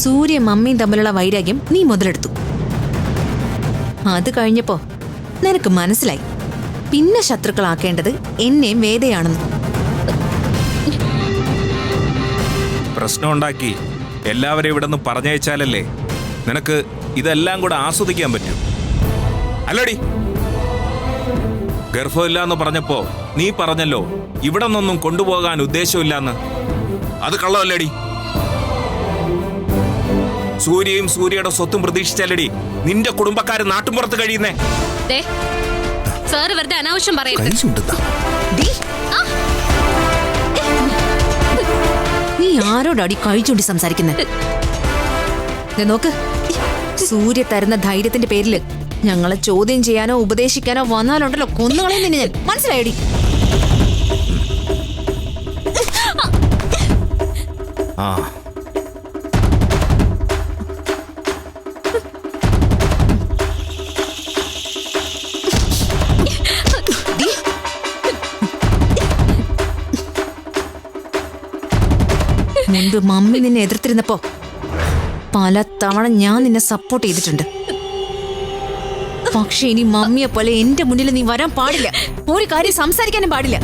സൂര്യ മമ്മിയും തമ്മിലുള്ള വൈരാഗ്യം നീ മുതലെടുത്തു. അത് കഴിഞ്ഞപ്പോ നിനക്ക് മനസ്സിലായി പിന്നെ ശത്രുക്കളാക്കേണ്ടത് എന്നെയും വേദയാണെന്ന്. പ്രശ്നം ഉണ്ടാക്കി എല്ലാവരും ഇവിടെ നിന്ന് പറഞ്ഞയച്ചാലല്ലേ നിനക്ക് ഇതെല്ലാം കൂടെ ആസ്വദിക്കാൻ പറ്റൂ. അല്ലടി, ഗർഭമില്ലാന്ന് പറഞ്ഞപ്പോ നീ പറഞ്ഞല്ലോ ഇവിടെ നിന്നൊന്നും കൊണ്ടുപോകാൻ ഉദ്ദേശമില്ലാന്ന്. അത് കള്ളമല്ലടി. സൂര്യയും സൂര്യയുടെ സ്വത്തും പ്രതീക്ഷിച്ചല്ലടി നിന്റെ കുടുംബക്കാര് നാട്ടുമ്പുറത്ത് കഴിയുന്നേ. സാറ് വെറുതെ അനാവശ്യം പറയരുത്. നീ ആരോടടി കഴിച്ചുണ്ടി സംസാരിക്കുന്നത്? നോക്ക്, സൂര്യ തരുന്ന ധൈര്യത്തിന്റെ പേരില് ഞങ്ങളെ ചോദ്യം ചെയ്യാനോ ഉപദേശിക്കാനോ വന്നാലുണ്ടല്ലോ കൊന്നുകളയും നിന്നെ ഞാൻ. മനസ്സിലായടി? ആ മുൻപ് മമ്മി നിന്നെ എതിർത്തിരുന്നപ്പോ പല തവണ ഞാൻ നിന്നെ സപ്പോർട്ട് ചെയ്തിട്ടുണ്ട്. പക്ഷെ ഇനി മമ്മിയെ പോലെ എന്റെ മുന്നിൽ നീ വരാൻ പാടില്ല. ഒരു കാര്യം സംസാരിക്കാനും പാടില്ല.